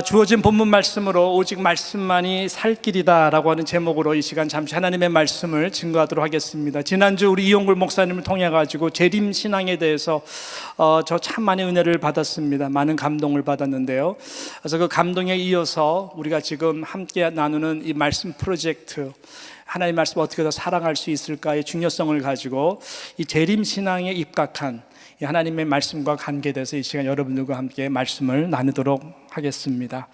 주어진 본문 말씀으로 오직 말씀만이 살 길이다라고 하는 제목으로 이 시간 잠시 하나님의 말씀을 증거하도록 하겠습니다. 지난주 우리 이용굴 목사님을 통해 가지고 재림 신앙에 대해서 저 참 많은 은혜를 받았습니다. 많은 감동을 받았는데요. 그래서 그 감동에 이어서 우리가 지금 함께 나누는 이 말씀 프로젝트, 하나님의 말씀 어떻게 더 사랑할 수 있을까의 중요성을 가지고 이 재림 신앙에 입각한 하나님의 말씀과 관계돼서 이 시간 여러분들과 함께 말씀을 나누도록 하겠습니다.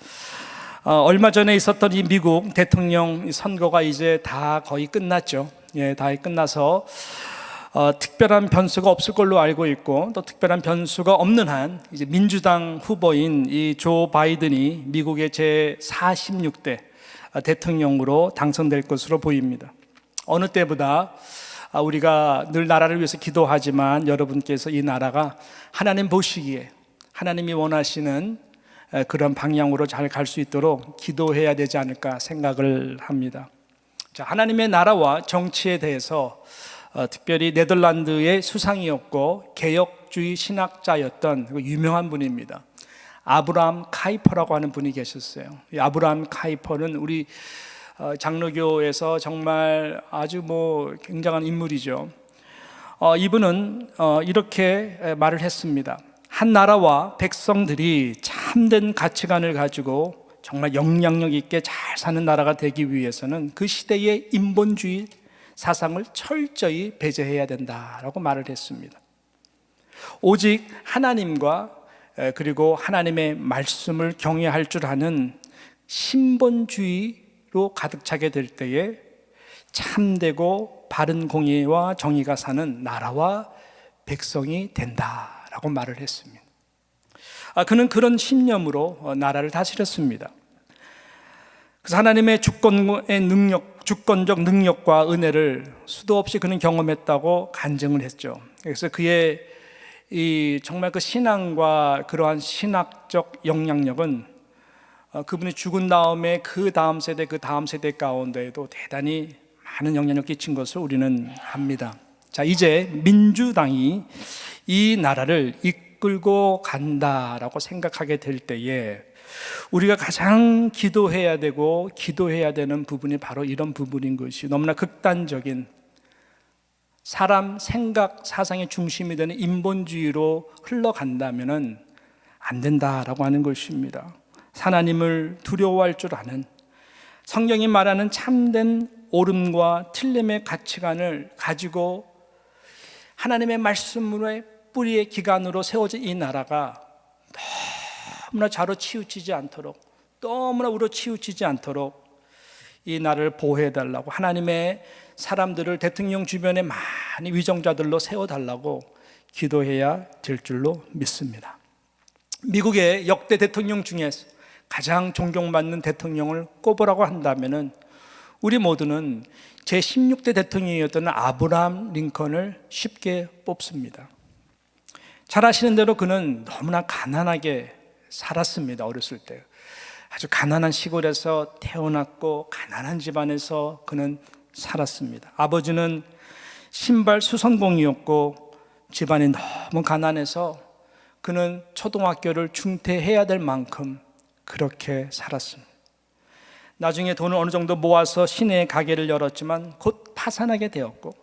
얼마 전에 있었던 이 미국 대통령 선거가 이제 다 거의 끝났죠. 다 끝나서 특별한 변수가 없을 걸로 알고 있고, 또 특별한 변수가 없는 한 이제 민주당 후보인 이 조 바이든이 미국의 제 46대 대통령으로 당선될 것으로 보입니다. 어느 때보다 우리가 늘 나라를 위해서 기도하지만 여러분께서 이 나라가 하나님 보시기에 하나님이 원하시는 그런 방향으로 잘 갈 수 있도록 기도해야 되지 않을까 생각을 합니다. 자, 하나님의 나라와 정치에 대해서 특별히 네덜란드의 수상이었고 개혁주의 신학자였던 유명한 분입니다. 아브라함 카이퍼라고 하는 분이 계셨어요. 이 아브라함 카이퍼는 우리 장로교에서 정말 아주 굉장한 인물이죠. 이분은 이렇게 말을 했습니다. 한 나라와 백성들이 참된 가치관을 가지고 정말 영향력 있게 잘 사는 나라가 되기 위해서는 그 시대의 인본주의 사상을 철저히 배제해야 된다라고 말을 했습니다. 오직 하나님과 그리고 하나님의 말씀을 경외할 줄 아는 신본주의로 가득 차게 될 때에 참되고 바른 공의와 정의가 사는 나라와 백성이 된다라고 말을 했습니다. 그는 그런 신념으로 나라를 다스렸습니다. 그래서 하나님의 주권적 능력과 은혜를 수도 없이 그는 경험했다고 간증을 했죠. 그래서 그의 정말 그 신앙과 그러한 신학적 영향력은 그분이 죽은 다음에 그 다음 세대 가운데에도 대단히 많은 영향력을 끼친 것을 우리는 압니다. 자, 이제 민주당이 이 나라를 이끌고 간다라고 생각하게 될 때에 우리가 가장 기도해야 되는 부분이 바로 이런 부분인 것이, 너무나 극단적인 사람 생각, 사상의 중심이 되는 인본주의로 흘러간다면 안 된다라고 하는 것입니다. 하나님을 두려워할 줄 아는, 성경이 말하는 참된 옳음과 틀림의 가치관을 가지고 하나님의 말씀으로의 뿌리의 기관으로 세워진 이 나라가 너무나 좌로 치우치지 않도록, 너무나 우로 치우치지 않도록 이 나라를 보호해달라고, 하나님의 사람들을 대통령 주변에 많이 위정자들로 세워달라고 기도해야 될 줄로 믿습니다. 미국의 역대 대통령 중에서 가장 존경받는 대통령을 꼽으라고 한다면 우리 모두는 제16대 대통령이었던 아브라함 링컨을 쉽게 뽑습니다. 잘 아시는 대로 그는 너무나 가난하게 살았습니다. 어렸을 때 아주 가난한 시골에서 태어났고 가난한 집안에서 그는 살았습니다. 아버지는 신발 수선공이었고 집안이 너무 가난해서 그는 초등학교를 중퇴해야 될 만큼 그렇게 살았습니다. 나중에 돈을 어느 정도 모아서 시내에 가게를 열었지만 곧 파산하게 되었고,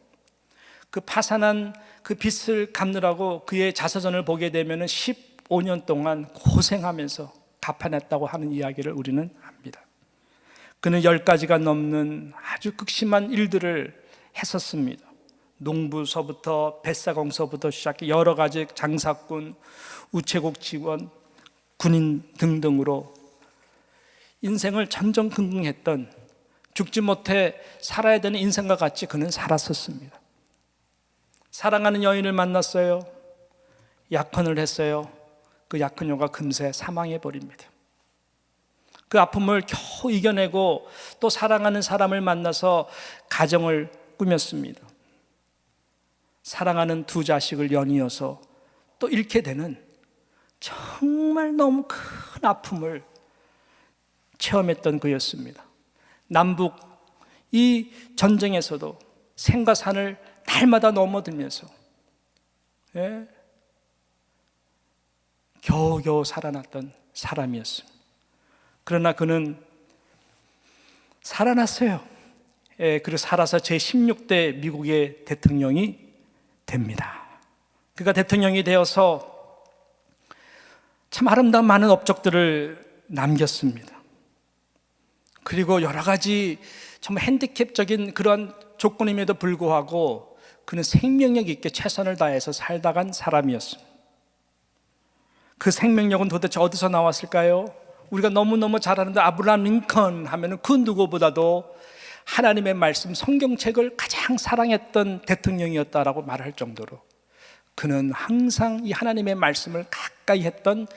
그 파산한 그 빚을 갚느라고 그의 자서전을 보게 되면 15년 동안 고생하면서 갚아냈다고 하는 이야기를 우리는 합니다. 그는 10가지가 넘는 아주 극심한 일들을 했었습니다. 농부서부터 뱃사공서부터 시작해 여러 가지 장사꾼, 우체국 직원, 군인 등등으로 인생을 전전긍긍했던, 죽지 못해 살아야 되는 인생과 같이 그는 살았었습니다. 사랑하는 여인을 만났어요. 약혼을 했어요. 그 약혼녀가 금세 사망해 버립니다. 그 아픔을 겨우 이겨내고 또 사랑하는 사람을 만나서 가정을 꾸몄습니다. 사랑하는 두 자식을 연이어서 또 잃게 되는 정말 너무 큰 아픔을 체험했던 그였습니다. 남북 이 전쟁에서도 생과 산을 날마다 넘어들면서 겨우겨우 살아났던 사람이었습니다. 그러나 그는 살아났어요. 그리고 살아서 제16대 미국의 대통령이 됩니다. 그가 대통령이 되어서 참 아름다운 많은 업적들을 남겼습니다. 그리고 여러 가지 정말 핸디캡적인 그런 조건임에도 불구하고 그는 생명력 있게 최선을 다해서 살다 간 사람이었습니다. 그 생명력은 도대체 어디서 나왔을까요? 우리가 너무너무 잘 아는데 아브라함 링컨 하면은 그 누구보다도 하나님의 말씀 성경책을 가장 사랑했던 대통령이었다라고 말할 정도로 그는 항상 이 하나님의 말씀을 가까이 했던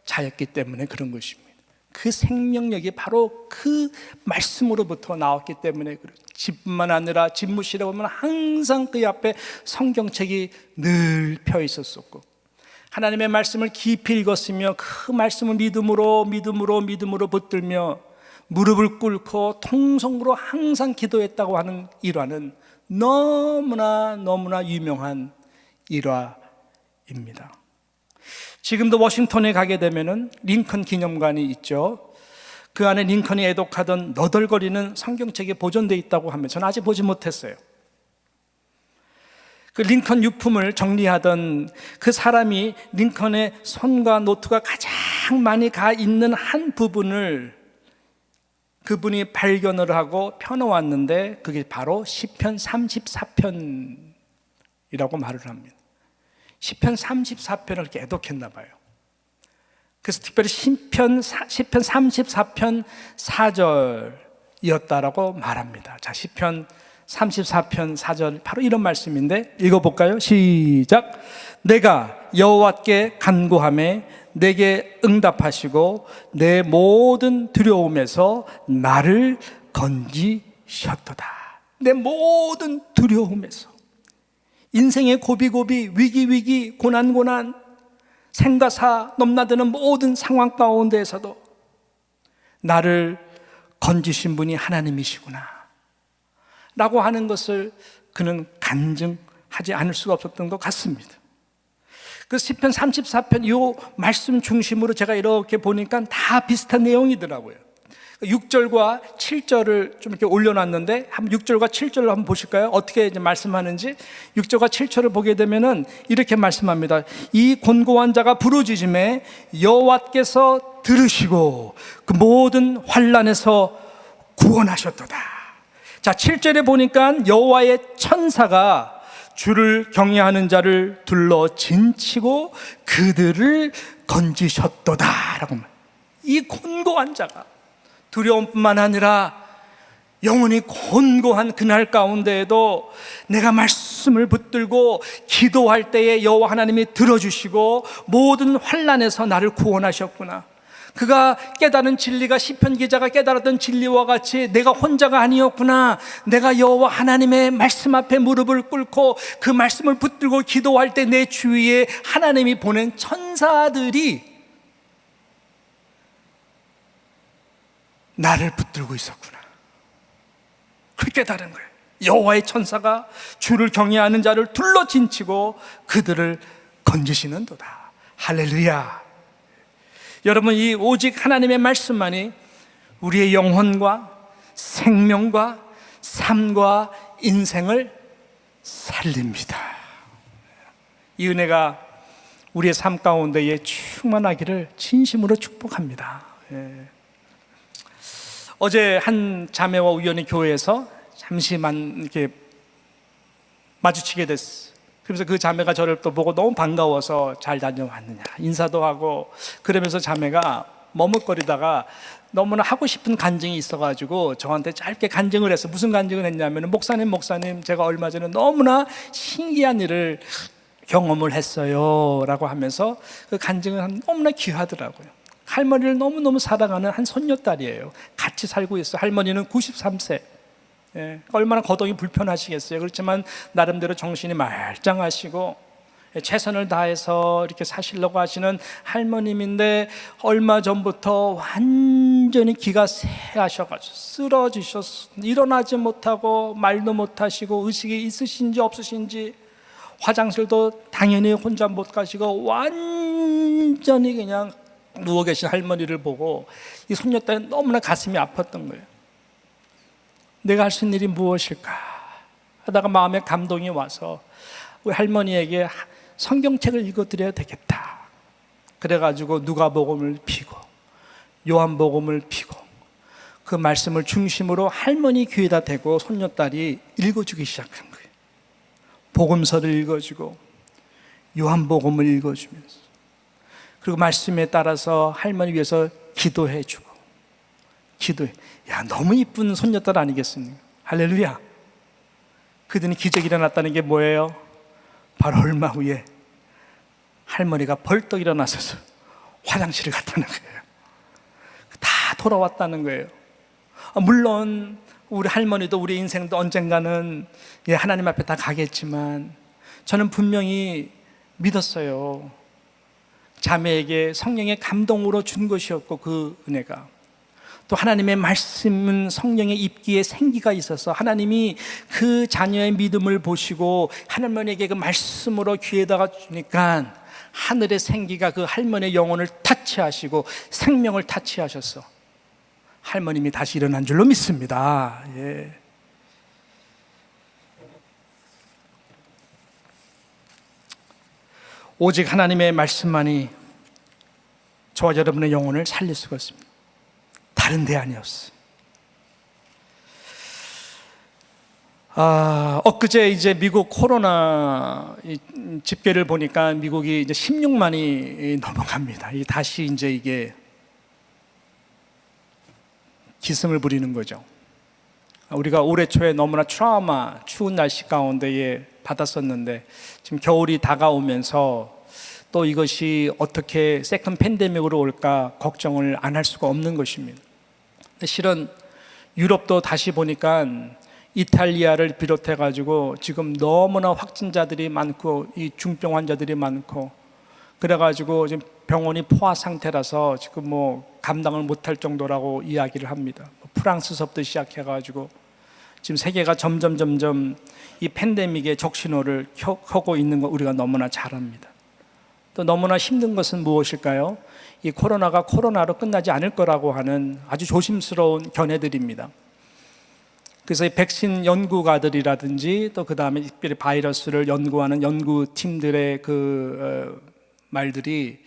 자였기 때문에 그런 것입니다. 그 생명력이 바로 그 말씀으로부터 나왔기 때문에 집뿐만 아니라 집무실에 보면 항상 그 앞에 성경책이 늘 펴 있었었고 하나님의 말씀을 깊이 읽었으며 그 말씀을 믿음으로 붙들며 무릎을 꿇고 통성으로 항상 기도했다고 하는 일화는 너무나 유명한 일화입니다. 지금도 워싱턴에 가게 되면은 링컨 기념관이 있죠. 그 안에 링컨이 애독하던 너덜거리는 성경책이 보존되어 있다고 하면 저는 아직 보지 못했어요. 그 링컨 유품을 정리하던 그 사람이 링컨의 손과 노트가 가장 많이 가 있는 한 부분을 그분이 발견을 하고 펴놓았는데 그게 바로 시편 34편이라고 말을 합니다. 시편 34편을 이렇게 애독했나 봐요. 그래서 특별히 시편 34편 4절이었다라고 말합니다. 자, 시편 34편 4절 바로 이런 말씀인데 읽어볼까요? 시작. 내가 여호와께 간구하매 내게 응답하시고 내 모든 두려움에서 나를 건지셨도다. 내 모든 두려움에서, 인생의 고비고비, 위기 고난 생과사 넘나드는 모든 상황 가운데에서도 나를 건지신 분이 하나님이시구나 라고 하는 것을 그는 간증하지 않을 수가 없었던 것 같습니다. 그 시편 34편 이 말씀 중심으로 제가 이렇게 보니까 다 비슷한 내용이더라고요. 6절과 7절을 좀 이렇게 올려놨는데 한번 6절과 7절을 한번 보실까요? 어떻게 이제 말씀하는지 6절과 7절을 보게 되면은 이렇게 말씀합니다. 이 곤고한 자가 부르짖음에 여호와께서 들으시고 그 모든 환난에서 구원하셨도다. 자, 7절에 보니까 여호와의 천사가 주를 경외하는 자를 둘러 진치고 그들을 건지셨도다라고 말. 이 곤고한 자가 두려움뿐만 아니라 영원히 곤고한 그날 가운데에도 내가 말씀을 붙들고 기도할 때에 여호와 하나님이 들어주시고 모든 환난에서 나를 구원하셨구나. 그가 깨달은 진리가 시편 기자가 깨달았던 진리와 같이 내가 혼자가 아니었구나. 내가 여호와 하나님의 말씀 앞에 무릎을 꿇고 그 말씀을 붙들고 기도할 때 내 주위에 하나님이 보낸 천사들이 나를 붙들고 있었구나. 그렇게 깨달은 거예요. 여호와의 천사가 주를 경외하는 자를 둘러 진치고 그들을 건지시는도다. 할렐루야. 여러분, 이 오직 하나님의 말씀만이 우리의 영혼과 생명과 삶과 인생을 살립니다. 이 은혜가 우리의 삶 가운데에 충만하기를 진심으로 축복합니다. 어제 한 자매와 우연히 교회에서 잠시만 이렇게 마주치게 됐어요. 그래서 그 자매가 저를 또 보고 너무 반가워서 잘 다녀왔느냐 인사도 하고 그러면서 자매가 머뭇거리다가 너무나 하고 싶은 간증이 있어가지고 저한테 짧게 간증을 했어. 무슨 간증을 했냐면 목사님 제가 얼마 전에 너무나 신기한 일을 경험을 했어요 라고 하면서 그 간증을 너무나 귀하더라고요. 할머니를 너무너무 사랑하는 한 손녀딸이에요. 같이 살고 있어요. 할머니는 93세. 얼마나 거동이 불편하시겠어요. 그렇지만 나름대로 정신이 말짱하시고 최선을 다해서 이렇게 사시려고 하시는 할머님인데 얼마 전부터 완전히 기가 새하셔가지고 쓰러지셨어. 일어나지 못하고 말도 못하시고 의식이 있으신지 없으신지 화장실도 당연히 혼자 못 가시고 완전히 그냥 누워 계신 할머니를 보고 이 손녀딸이 너무나 가슴이 아팠던 거예요. 내가 할 수 있는 일이 무엇일까 하다가 마음에 감동이 와서 우리 할머니에게 성경책을 읽어드려야 되겠다. 그래가지고 누가복음을 피고 요한복음을 피고 그 말씀을 중심으로 할머니 귀에다 대고 손녀딸이 읽어주기 시작한 거예요. 복음서를 읽어주고 요한복음을 읽어주면서, 그리고 말씀에 따라서 할머니 위해서 기도해주고 야, 너무 이쁜 손녀딸 아니겠습니까? 할렐루야. 그들은 기적이 일어났다는 게 뭐예요? 바로 얼마 후에 할머니가 벌떡 일어나셔서 화장실을 갔다는 거예요. 다 돌아왔다는 거예요. 물론 우리 할머니도 우리 인생도 언젠가는 하나님 앞에 다 가겠지만 저는 분명히 믿었어요. 자매에게 성령의 감동으로 준 것이었고, 그 은혜가 또 하나님의 말씀은 성령의 입기에 생기가 있어서 하나님이 그 자녀의 믿음을 보시고 할머니에게 그 말씀으로 귀에다가 주니까 하늘의 생기가 그 할머니의 영혼을 타치하시고 생명을 타치하셔서 할머님이 다시 일어난 줄로 믿습니다. 예. 오직 하나님의 말씀만이 저와 여러분의 영혼을 살릴 수가 있습니다. 다른 데 아니었어요. 엊그제 이제 미국 코로나 집계를 보니까 미국이 이제 16만이 넘어갑니다. 다시 이제 이게 기승을 부리는 거죠. 우리가 올해 초에 너무나 트라우마, 추운 날씨 가운데에 받았었는데 지금 겨울이 다가오면서 또 이것이 어떻게 세컨 팬데믹으로 올까 걱정을 안 할 수가 없는 것입니다. 실은 유럽도 다시 보니까 이탈리아를 비롯해 가지고 지금 너무나 확진자들이 많고 이 중병 환자들이 많고 그래 가지고 지금 병원이 포화 상태라서 지금 뭐 감당을 못할 정도라고 이야기를 합니다. 프랑스서부터 시작해 가지고 지금 세계가 점점 이 팬데믹의 적신호를 켜고 있는 거 우리가 너무나 잘 압니다. 또 너무나 힘든 것은 무엇일까요? 이 코로나가 코로나로 끝나지 않을 거라고 하는 아주 조심스러운 견해들입니다. 그래서 이 백신 연구가들이라든지 또 그 다음에 특별히 바이러스를 연구하는 연구팀들의 말들이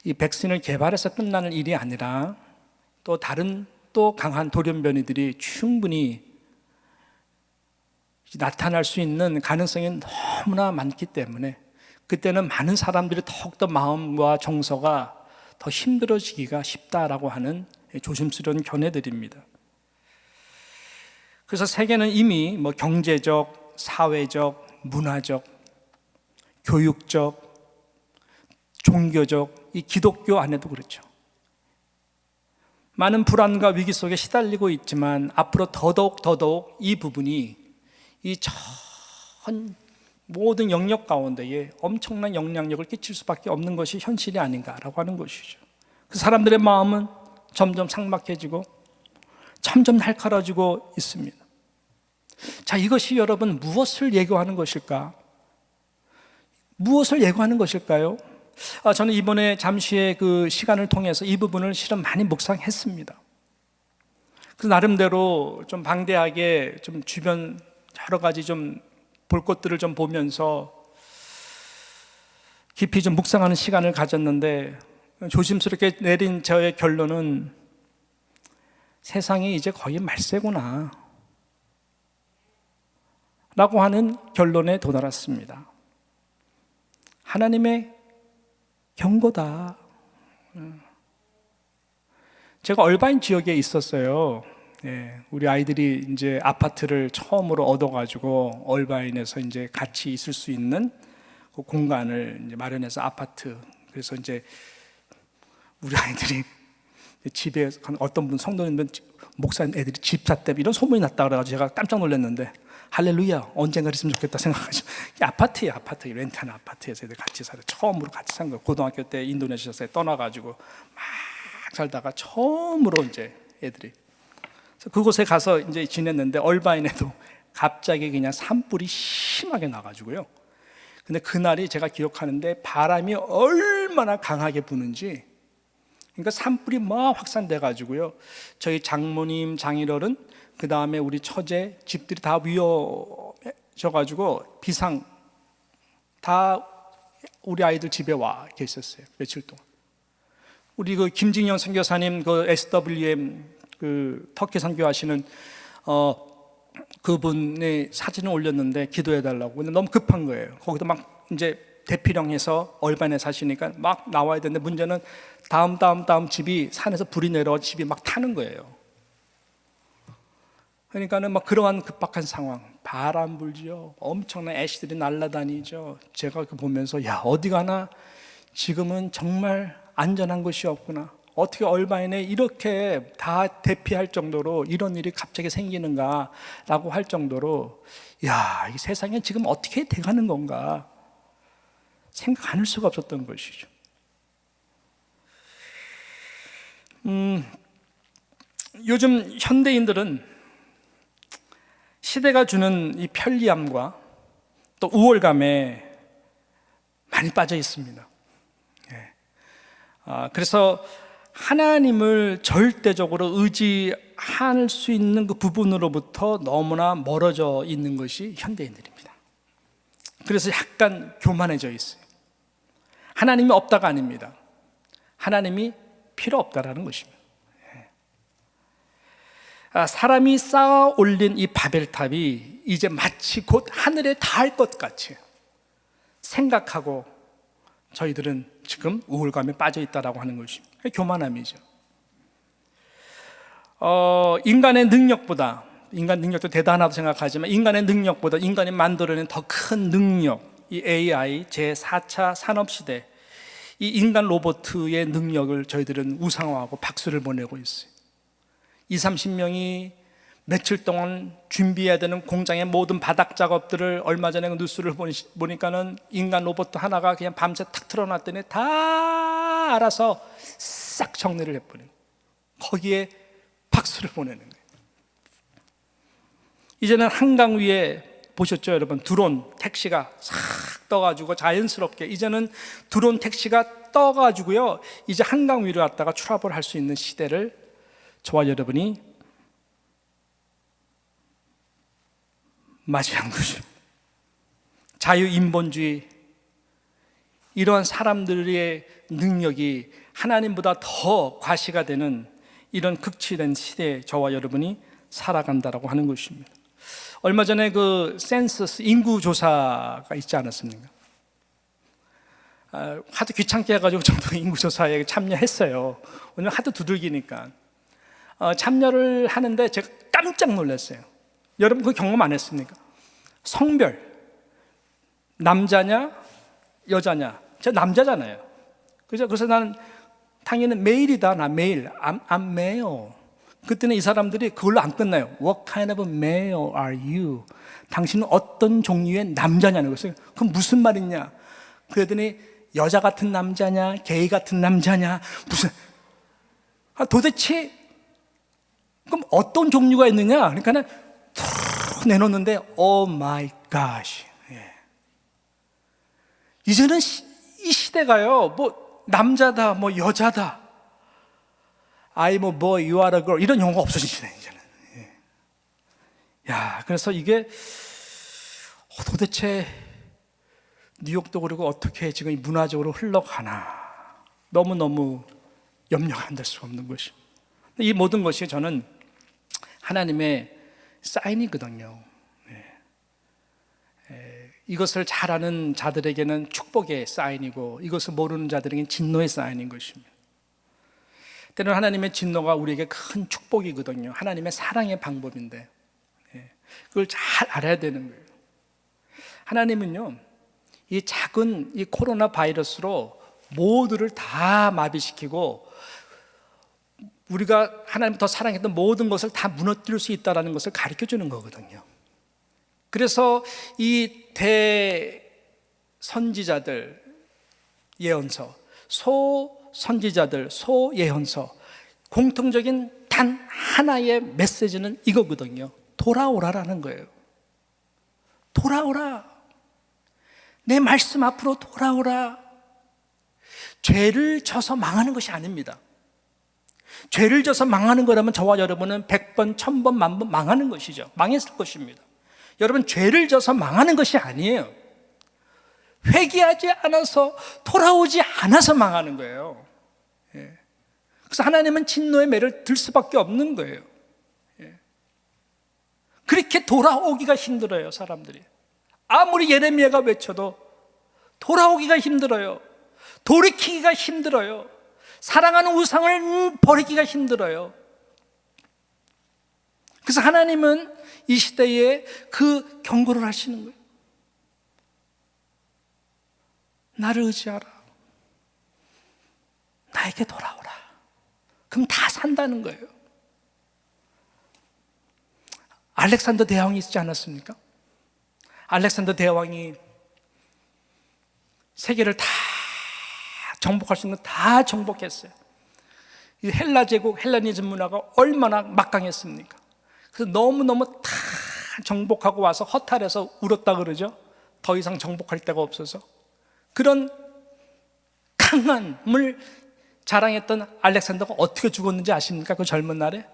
이 백신을 개발해서 끝나는 일이 아니라 또 다른 또 강한 돌연변이들이 충분히 나타날 수 있는 가능성이 너무나 많기 때문에 그때는 많은 사람들이 더욱더 마음과 정서가 더 힘들어지기가 쉽다라고 하는 조심스러운 견해들입니다. 그래서 세계는 이미 뭐 경제적, 사회적, 문화적, 교육적, 종교적, 이 기독교 안에도 그렇죠. 많은 불안과 위기 속에 시달리고 있지만 앞으로 더더욱 이 부분이 이 전 모든 영역 가운데에 엄청난 영향력을 끼칠 수밖에 없는 것이 현실이 아닌가라고 하는 것이죠. 그 사람들의 마음은 점점 삭막해지고 점점 날카로워지고 있습니다. 자, 이것이 여러분 무엇을 예고하는 것일까? 무엇을 예고하는 것일까요? 저는 이번에 잠시의 그 시간을 통해서 이 부분을 실은 많이 묵상했습니다. 그래서 나름대로 좀 방대하게 좀 주변 여러 가지 좀 볼 것들을 좀 보면서 깊이 좀 묵상하는 시간을 가졌는데 조심스럽게 내린 저의 결론은 세상이 이제 거의 말세구나 라고 하는 결론에 도달했습니다. 하나님의 경고다. 제가 얼바인 지역에 있었어요. 우리 아이들이 이제 아파트를 처음으로 얻어가지고 얼바인에서 이제 같이 있을 수 있는 그 공간을 이제 마련해서 아파트. 그래서 이제 우리 아이들이 집에 어떤 분 성도님들 목사님 애들이 집사 때문에 이런 소문이 났다 그래가지고 제가 깜짝 놀랐는데 할렐루야, 언젠가 그랬으면 좋겠다 생각하죠. 아파트에 렌트하는 아파트에서 애들 같이 살아요. 처음으로 같이 산 거예요. 고등학교 때 인도네시아에 떠나가지고 막 살다가 처음으로 이제 애들이 그곳에 가서 이제 지냈는데 얼바인에도 갑자기 그냥 산불이 심하게 나가지고요. 근데 그날이 제가 기억하는데 바람이 얼마나 강하게 부는지 그러니까 산불이 막 확산돼 가지고요. 저희 장모님, 장인어른, 그 다음에 우리 처제 집들이 다 위험해져 가지고 비상 다 우리 아이들 집에 와 계셨어요. 며칠 동안. 우리 그 김진영 선교사님 그 SWM 그 터키 선교하시는 그분의 사진을 올렸는데 기도해 달라고. 근데 너무 급한 거예요. 거기도 막 이제 대피령해서 얼반에 사시니까 막 나와야 되는데 문제는 다음 집이 산에서 불이 내려와 집이 막 타는 거예요. 그러니까는 막 그러한 급박한 상황, 바람 불죠. 엄청난 애쉬들이 날아다니죠. 제가 보면서 야, 어디 가나 지금은 정말 안전한 곳이 없구나. 어떻게 얼바인에 이렇게 다 대피할 정도로 이런 일이 갑자기 생기는가라고 할 정도로 야, 이 세상에 지금 어떻게 돼가는 건가 생각 안 할 수가 없었던 것이죠. 요즘 현대인들은 시대가 주는 이 편리함과 또 우월감에 많이 빠져 있습니다. 그래서 하나님을 절대적으로 의지할 수 있는 그 부분으로부터 너무나 멀어져 있는 것이 현대인들입니다. 그래서 약간 교만해져 있어요. 하나님이 없다가 아닙니다. 하나님이 필요 없다라는 것입니다. 사람이 쌓아 올린 이 바벨탑이 이제 마치 곧 하늘에 닿을 것 같이 생각하고 저희들은 지금 우울감에 빠져 있다라고 하는 것입니다. 교만함이죠. 인간의 능력보다, 인간 능력도 대단하다고 생각하지만 인간의 능력보다 인간이 만들어낸 더 큰 능력, 이 AI 제4차 산업시대, 이 인간 로봇의 능력을 저희들은 우상화하고 박수를 보내고 있어요. 20-30명이 며칠 동안 준비해야 되는 공장의 모든 바닥 작업들을 얼마 전에 그 뉴스를 보니까는 인간 로봇 하나가 그냥 밤새 탁 틀어놨더니 다 알아서 싹 정리를 해버리는, 거기에 박수를 보내는 거예요. 이제는 한강 위에 보셨죠 여러분? 드론 택시가 싹 떠가지고 자연스럽게 이제는 드론 택시가 떠가지고요 이제 한강 위로 갔다가 트러블 할 수 있는 시대를 저와 여러분이 맞이한 것입니다. 자유인본주의, 이러한 사람들의 능력이 하나님보다 더 과시가 되는 이런 극치된 시대에 저와 여러분이 살아간다라고 하는 것입니다. 얼마 전에 그 센서스 인구조사가 있지 않았습니까? 하도 귀찮게 해가지고 저도 인구조사에 참여했어요. 오늘 하도 두들기니까 참여를 하는데 제가 깜짝 놀랐어요. 여러분 그 경험 안 했습니까? 성별, 남자냐 여자냐. 제가 남자잖아요. 그죠? 그래서 나는 당연히 메일이다. 나 메일. I'm male. 그때는 이 사람들이 그걸로 안 끝나요. What kind of male are you? 당신은 어떤 종류의 남자냐는 것을. 그럼 무슨 말이냐? 그러더니 여자 같은 남자냐, 게이 같은 남자냐, 무슨 도대체 그럼 어떤 종류가 있느냐? 그러니까는 툭 내놓는데 Oh my gosh. 이제는 이 시대가요, 뭐 남자다, 뭐 여자다, I'm a boy, you are a girl, 이런 용어가 없어지시네 이제는. 야, 그래서 이게 도대체 뉴욕도 그리고 어떻게 지금 문화적으로 흘러가나 너무너무 염려가 안 될 수가 없는 것입니다. 이 모든 것이 저는 하나님의 사인이거든요. 이것을 잘 아는 자들에게는 축복의 사인이고 이것을 모르는 자들에게는 진노의 사인인 것입니다. 때로는 하나님의 진노가 우리에게 큰 축복이거든요. 하나님의 사랑의 방법인데 그걸 잘 알아야 되는 거예요. 하나님은요, 이 작은 이 코로나 바이러스로 모두를 다 마비시키고 우리가 하나님을 더 사랑했던 모든 것을 다 무너뜨릴 수 있다는 것을 가르쳐 주는 거거든요. 그래서 이 대선지자들 예언서, 소선지자들 소예언서, 공통적인 단 하나의 메시지는 이거거든요. 돌아오라라는 거예요. 돌아오라. 내 말씀 앞으로 돌아오라. 죄를 져서 망하는 것이 아닙니다. 죄를 져서 망하는 거라면 저와 여러분은 100번, 1000번, 10,000번 망하는 것이죠. 망했을 것입니다. 여러분, 죄를 져서 망하는 것이 아니에요. 회개하지 않아서, 돌아오지 않아서 망하는 거예요. 그래서 하나님은 진노의 매를 들 수밖에 없는 거예요. 그렇게 돌아오기가 힘들어요, 사람들이. 아무리 예레미야가 외쳐도 돌아오기가 힘들어요. 돌이키기가 힘들어요. 사랑하는 우상을 버리기가 힘들어요. 그래서 하나님은 이 시대에 그 경고를 하시는 거예요. 나를 의지하라. 나에게 돌아오라. 그럼 다 산다는 거예요. 알렉산더 대왕이 있지 않았습니까? 알렉산더 대왕이 세계를 다 정복할 수 있는 거 다 정복했어요. 이 헬라 제국, 헬라니즘 문화가 얼마나 막강했습니까? 그래서 너무너무 다 정복하고 와서 허탈해서 울었다 그러죠. 더 이상 정복할 데가 없어서. 그런 강함을 자랑했던 알렉산더가 어떻게 죽었는지 아십니까? 그 젊은 날에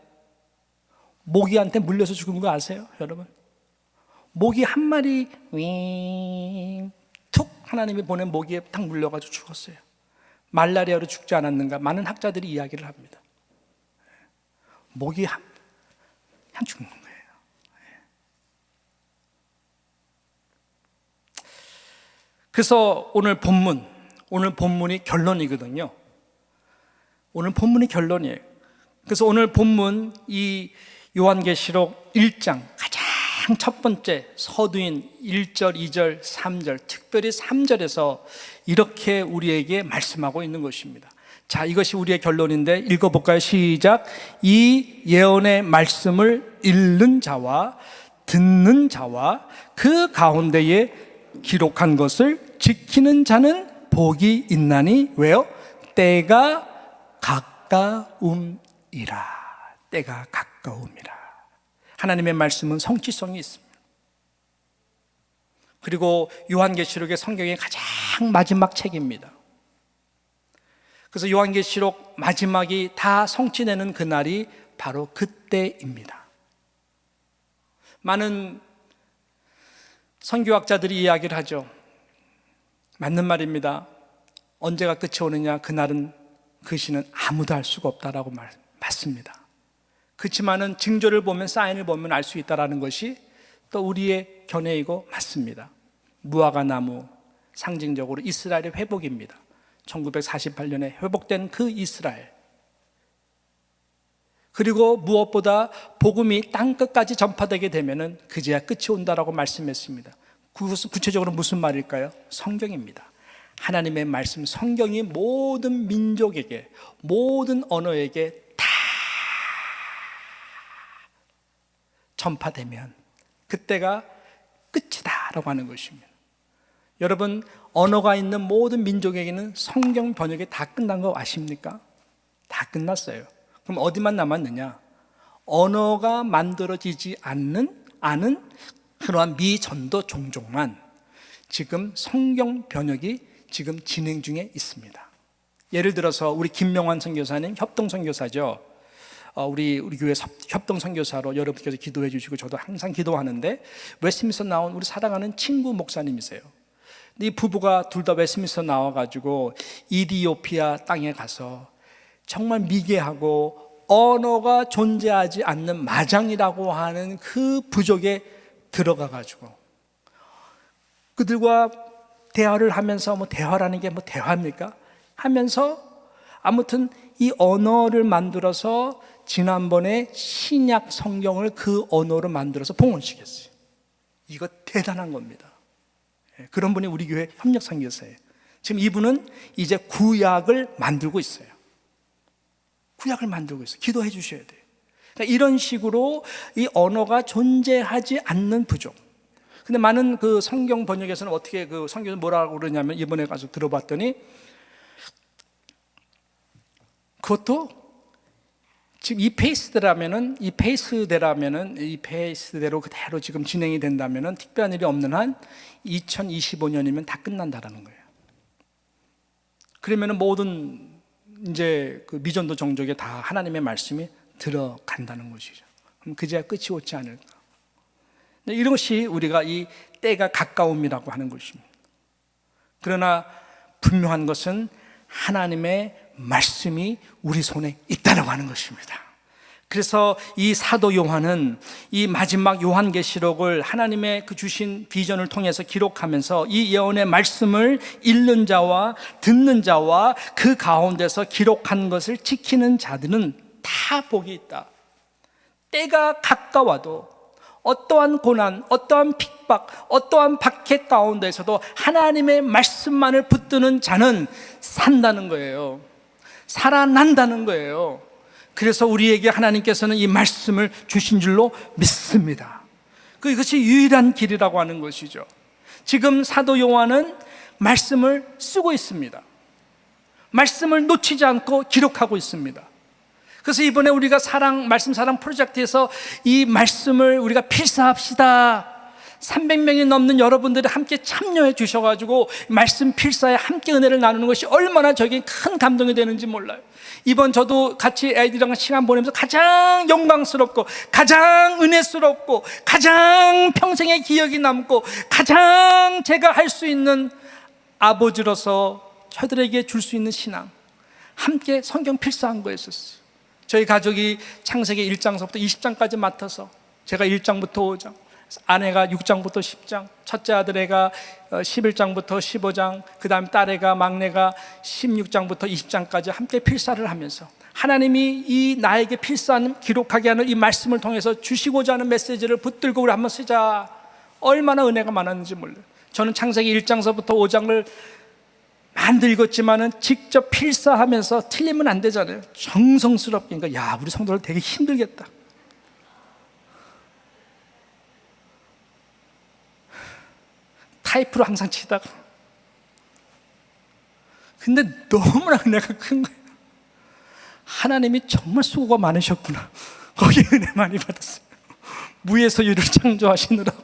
모기한테 물려서 죽은 거 아세요, 여러분? 모기 한 마리 툭 하나님이 보낸 모기에 딱 물려가지고 죽었어요. 말라리아로 죽지 않았는가? 많은 학자들이 이야기를 합니다. 모기 한 죽는 거예요. 그래서 오늘 본문이 결론이거든요. 오늘 본문이 결론이에요. 그래서 오늘 본문 이 요한계시록 1장 가장 첫 번째 서두인 1절, 2절, 3절, 특별히 3절에서 이렇게 우리에게 말씀하고 있는 것입니다. 자, 이것이 우리의 결론인데 읽어볼까요? 시작. 이 예언의 말씀을 읽는 자와 듣는 자와 그 가운데에 기록한 것을 지키는 자는 복이 있나니 왜요? 때가 가까움이라. 때가 가까움이라. 하나님의 말씀은 성취성이 있습니다. 그리고 요한계시록의 성경의 가장 마지막 책입니다. 그래서 요한계시록 마지막이 다 성취되는 그날이 바로 그때입니다. 많은 선교학자들이 이야기를 하죠. 맞는 말입니다. 언제가 끝이 오느냐, 그날은 그 시는 아무도 알 수가 없다라고 맞습니다. 그렇지만은 징조를 보면, 사인을 보면 알 수 있다라는 것이 또 우리의 견해이고 맞습니다. 무화과 나무, 상징적으로 이스라엘의 회복입니다. 1948년에 회복된 그 이스라엘. 그리고 무엇보다 복음이 땅 끝까지 전파되게 되면은 그제야 끝이 온다라고 말씀했습니다. 그것은 구체적으로 무슨 말일까요? 성경입니다. 하나님의 말씀, 성경이 모든 민족에게, 모든 언어에게 다 전파되면 그때가 끝이다 라고 하는 것입니다. 여러분, 언어가 있는 모든 민족에게는 성경 번역이 다 끝난 거 아십니까? 다 끝났어요. 그럼 어디만 남았느냐? 언어가 만들어지지 않은 그러한 미전도 종족만 지금 성경 번역이 지금 진행 중에 있습니다. 예를 들어서 우리 김명환 선교사님, 협동 선교사죠. 우리 교회 협동 선교사로 여러분께서 기도해 주시고 저도 항상 기도하는데, 웨스트민스터 나온 우리 사랑하는 친구 목사님이세요. 이 부부가 둘 다 웨스트민스터 나와가지고 이디오피아 땅에 가서 정말 미개하고 언어가 존재하지 않는 마장이라고 하는 그 부족에 들어가가지고 그들과 대화를 하면서, 대화라는 게 대화입니까? 하면서 아무튼 이 언어를 만들어서 지난번에 신약 성경을 그 언어로 만들어서 봉헌시켰어요. 이거 대단한 겁니다. 그런 분이 우리 교회 협력 선교사예요. 지금 이분은 이제 구약을 만들고 있어요. 구약을 만들고 있어요. 기도해 주셔야 돼요. 그러니까 이런 식으로 이 언어가 존재하지 않는 부족. 근데 많은 그 성경 번역에서는 어떻게 그 성경을 뭐라고 그러냐면, 이번에 가서 들어봤더니 그것도 지금 이 페이스대라면은 이 페이스대로 그대로 지금 진행이 된다면은 특별한 일이 없는 한 2025년이면 다 끝난다라는 거예요. 그러면은 모든 이제 그 미전도 종족에 다 하나님의 말씀이 들어간다는 것이죠. 그럼 그제야 끝이 오지 않을까. 이런 것이 우리가 이 때가 가까움이라고 하는 것입니다. 그러나 분명한 것은 하나님의 말씀이 우리 손에 있다라고 하는 것입니다. 그래서 이 사도 요한은 이 마지막 요한계시록을 하나님의 그 주신 비전을 통해서 기록하면서 이 예언의 말씀을 읽는 자와 듣는 자와 그 가운데서 기록한 것을 지키는 자들은 다 복이 있다. 때가 가까워도 어떠한 고난, 어떠한 핍박, 어떠한 박해 가운데서도 하나님의 말씀만을 붙드는 자는 산다는 거예요. 살아난다는 거예요. 그래서 우리에게 하나님께서는 이 말씀을 주신 줄로 믿습니다. 그것이 유일한 길이라고 하는 것이죠. 지금 사도 요한은 말씀을 쓰고 있습니다. 말씀을 놓치지 않고 기록하고 있습니다. 그래서 이번에 우리가 말씀 사랑 프로젝트에서 이 말씀을 우리가 필사합시다. 300명이 넘는 여러분들이 함께 참여해 주셔가지고 말씀 필사에 함께 은혜를 나누는 것이 얼마나 저에게 큰 감동이 되는지 몰라요. 이번 저도 같이 애들이랑 시간 보내면서 가장 영광스럽고 가장 은혜스럽고 가장 평생의 기억이 남고 가장 제가 할 수 있는 아버지로서 저들에게 줄 수 있는 신앙, 함께 성경 필사한 거였었어요. 저희 가족이 창세기 1장서부터 20장까지 맡아서 제가 1장부터 5장, 아내가 6장부터 10장, 첫째 아들 애가 11장부터 15장, 그 다음 딸 애가 막내가 16장부터 20장까지 함께 필사를 하면서 하나님이 이 나에게 필사하는 기록하게 하는 이 말씀을 통해서 주시고자 하는 메시지를 붙들고 우리 한번 쓰자. 얼마나 은혜가 많았는지 몰라요. 저는 창세기 1장서부터 5장을 많이 읽었지만은 직접 필사하면서 틀리면 안 되잖아요. 정성스럽게. 그러니까 야, 우리 성도들 되게 힘들겠다. 타이프로 항상 치다가. 근데 너무나 은혜가 큰 거예요. 하나님이 정말 수고가 많으셨구나. 거기에 은혜 많이 받았어요. 무에서 유를 창조하시느라고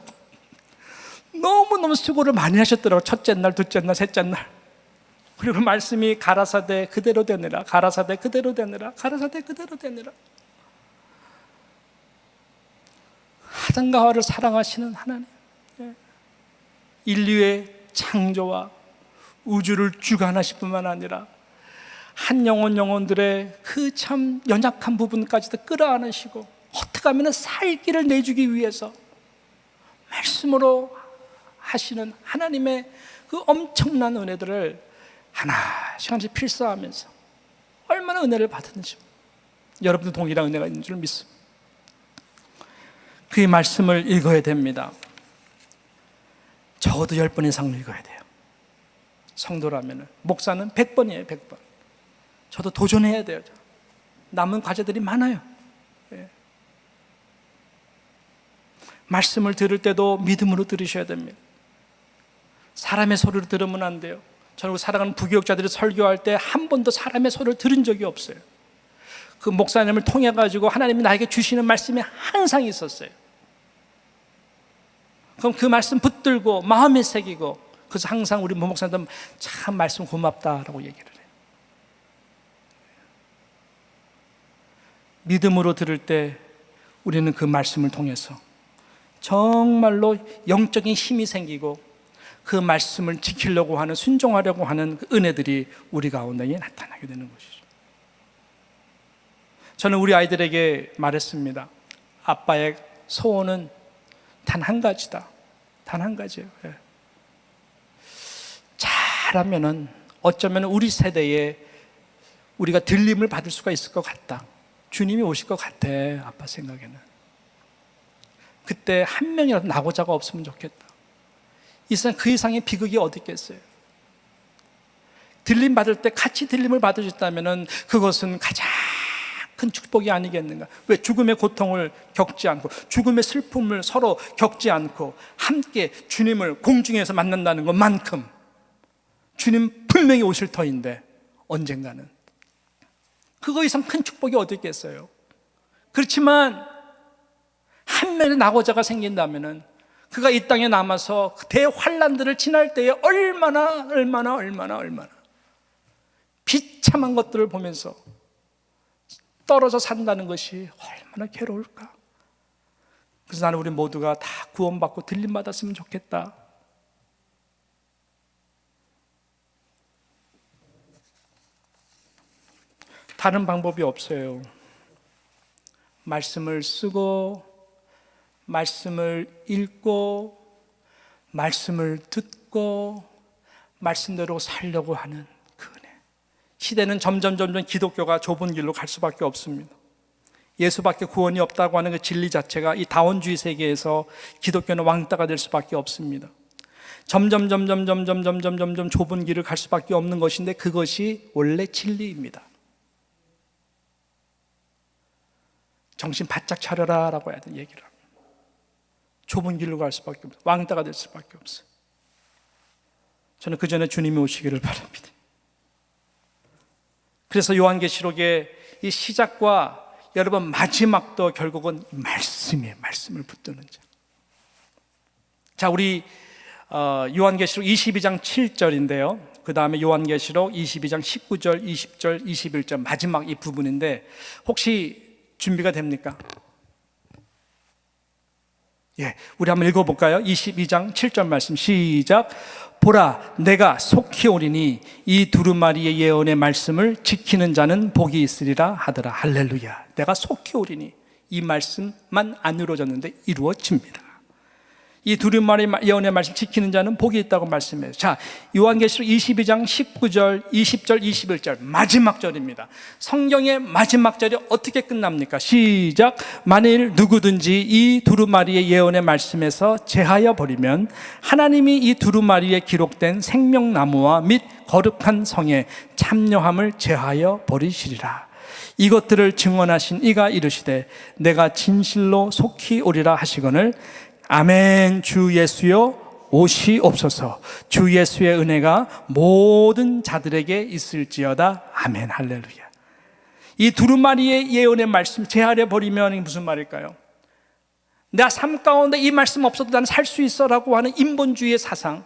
너무너무 수고를 많이 하셨더라고요. 첫째 날, 둘째 날, 셋째 날. 그리고 말씀이 가라사대 그대로 되느라, 가라사대 그대로 되느라, 가라사대 그대로 되느라. 아담과 하와를 사랑하시는 하나님, 인류의 창조와 우주를 주관하실 뿐만 아니라 한 영혼들의 그 참 연약한 부분까지도 끌어안으시고 어떻게 하면 살 길을 내주기 위해서 말씀으로 하시는 하나님의 그 엄청난 은혜들을 하나씩 필사하면서 얼마나 은혜를 받았는지 여러분도 동일한 은혜가 있는 줄 믿습니다. 그의 말씀을 읽어야 됩니다. 적어도 10번 이상 읽어야 돼요. 성도라면 목사는 100번이에요. 100번. 저도 도전해야 돼요. 남은 과제들이 많아요. 예. 말씀을 들을 때도 믿음으로 들으셔야 됩니다. 사람의 소리를 들으면 안 돼요. 저는 사랑하는 부교육자들이 설교할 때 한 번도 사람의 소리를 들은 적이 없어요. 그 목사님을 통해 가지고 하나님이 나에게 주시는 말씀이 항상 있었어요. 그럼 그 말씀 붙들고 마음에 새기고, 그래서 항상 우리 목사님들 참 말씀 고맙다라고 얘기를 해요. 믿음으로 들을 때 우리는 그 말씀을 통해서 정말로 영적인 힘이 생기고 그 말씀을 지키려고 하는, 순종하려고 하는 그 은혜들이 우리 가운데 나타나게 되는 것이죠. 저는 우리 아이들에게 말했습니다. 아빠의 소원은 단 한 가지다. 단 한 가지예요. 예. 잘하면은 어쩌면 우리 세대에 우리가 들림을 받을 수가 있을 것 같다. 주님이 오실 것 같아. 아빠 생각에는. 그때 한 명이라도 낙오자가 없으면 좋겠다. 이 세상 그 이상의 비극이 어디 있겠어요? 들림 받을 때 같이 들림을 받으셨다면 그것은 가장 큰 축복이 아니겠는가? 왜 죽음의 고통을 겪지 않고 죽음의 슬픔을 서로 겪지 않고 함께 주님을 공중에서 만난다는 것만큼 주님 분명히 오실 터인데 언젠가는 그거 이상 큰 축복이 어디 있겠어요? 그렇지만 한 명의 낙오자가 생긴다면 그가 이 땅에 남아서 대환란들을 지날 때에 얼마나 비참한 것들을 보면서 떨어져 산다는 것이 얼마나 괴로울까. 그래서 나는 우리 모두가 다 구원받고 들림받았으면 좋겠다. 다른 방법이 없어요. 말씀을 쓰고, 말씀을 읽고, 말씀을 듣고, 말씀대로 살려고 하는 그 은혜. 시대는 점점 기독교가 좁은 길로 갈 수밖에 없습니다. 예수밖에 구원이 없다고 하는 그 진리 자체가 이 다원주의 세계에서 기독교는 왕따가 될 수밖에 없습니다. 점점 좁은 길을 갈 수밖에 없는 것인데 그것이 원래 진리입니다. 정신 바짝 차려라 라고 해야 되는 얘기를 합니다. 좁은 길로 갈 수밖에 없어요. 왕따가 될 수밖에 없어요. 저는 그 전에 주님이 오시기를 바랍니다. 그래서 요한계시록의 이 시작과 여러분 마지막도 결국은 말씀이에요. 말씀을 붙드는 자. 자, 우리 요한계시록 22장 7절인데요. 그 다음에 요한계시록 22장 19절, 20절, 21절 마지막 이 부분인데 혹시 준비가 됩니까? 예, 우리 한번 읽어볼까요? 22장 7절 말씀 시작. 보라, 내가 속히 오리니 이 두루마리의 예언의 말씀을 지키는 자는 복이 있으리라 하더라. 할렐루야. 내가 속히 오리니 이 말씀만 안 이루어졌는데 이루어집니다. 이 두루마리 예언의 말씀 지키는 자는 복이 있다고 말씀해요. 자, 요한계시록 22장 19절, 20절, 21절 마지막 절입니다. 성경의 마지막 절이 어떻게 끝납니까? 시작. 만일 누구든지 이 두루마리의 예언의 말씀에서 제하여 버리면 하나님이 이 두루마리에 기록된 생명나무와 및 거룩한 성에 참여함을 제하여 버리시리라. 이것들을 증언하신 이가 이르시되 내가 진실로 속히 오리라 하시거늘 아멘. 주 예수여 오시옵소서. 주 예수의 은혜가 모든 자들에게 있을지어다. 아멘. 할렐루야. 이 두루마리의 예언의 말씀 제하려 버리면 무슨 말일까요? 내 삶 가운데 이 말씀 없어도 나는 살 수 있어 라고 하는 인본주의의 사상,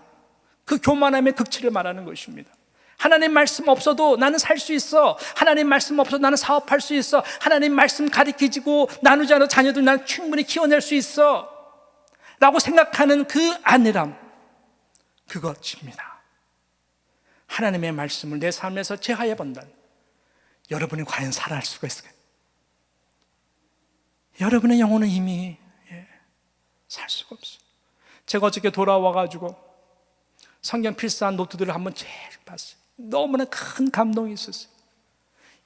그 교만함의 극치를 말하는 것입니다. 하나님 말씀 없어도 나는 살 수 있어. 하나님 말씀 없어도 나는 사업할 수 있어. 하나님 말씀 가르치고 나누지 않아도 자녀들 나는 충분히 키워낼 수 있어 라고 생각하는 그 안일함, 그것입니다. 하나님의 말씀을 내 삶에서 제하여 본다. 여러분이 과연 살아갈 수가 있을까요? 여러분의 영혼은 이미 살 수가 없어요. 제가 어저께 돌아와가지고 성경 필사한 노트들을 한번 제일 봤어요. 너무나 큰 감동이 있었어요.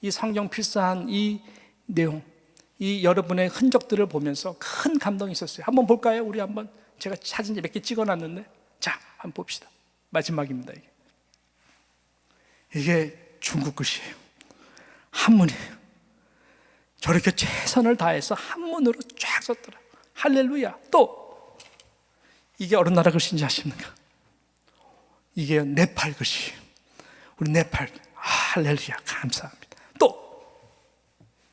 이 성경 필사한 이 내용, 이 여러분의 흔적들을 보면서 큰 감동이 있었어요. 한번 볼까요? 우리 한번, 제가 사진 몇 개 찍어놨는데, 자, 한번 봅시다. 마지막입니다. 이게 중국 글씨예요. 한문이에요. 저렇게 최선을 다해서 한문으로 쫙 썼더라. 할렐루야. 또 이게 어느 나라 글씨인지 아십니까? 이게 네팔 글씨예요. 우리 네팔. 할렐루야. 감사합니다. 또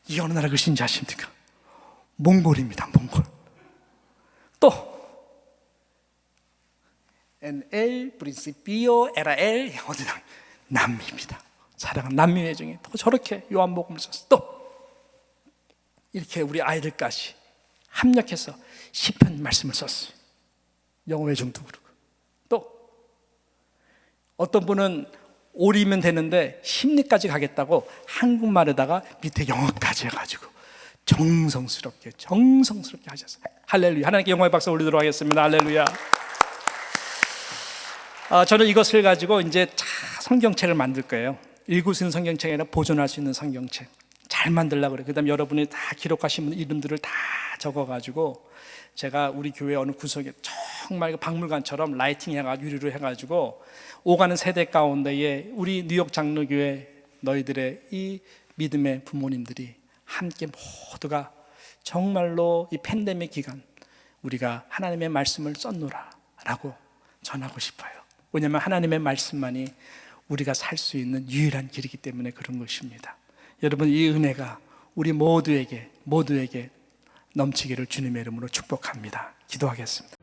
이게 어느 나라 글씨인지 아십니까? 몽골입니다. 몽골. 또 En el principio era el, 어디다? 남미입니다. 사랑하는 남미 회중이 또 저렇게 요한복음을 썼어요. 또 이렇게 우리 아이들까지 합력해서 시편 말씀을 썼어요. 영어 회중도 그러고. 또 어떤 분은 오리면 되는데 심리까지 가겠다고 한국말에다가 밑에 영어까지 해가지고 정성스럽게 하셨어요. 할렐루야. 하나님께 영광의 박수 올리도록 하겠습니다. 할렐루야. 저는 이것을 가지고 이제 성경책을 만들 거예요. 읽을 수 있는 성경책이 아니라 보존할 수 있는 성경책 잘 만들려고 그래요. 그 다음에 여러분이 다 기록하신 분 이름들을 다 적어가지고 제가 우리 교회 어느 구석에 정말 박물관처럼 라이팅 해가지고 유리로 해가지고 오가는 세대 가운데에 우리 뉴욕 장로교회 너희들의 이 믿음의 부모님들이 함께 모두가 정말로 이 팬데믹 기간 우리가 하나님의 말씀을 썼노라 라고 전하고 싶어요. 왜냐하면 하나님의 말씀만이 우리가 살 수 있는 유일한 길이기 때문에 그런 것입니다. 여러분, 이 은혜가 우리 모두에게 넘치기를 주님의 이름으로 축복합니다. 기도하겠습니다.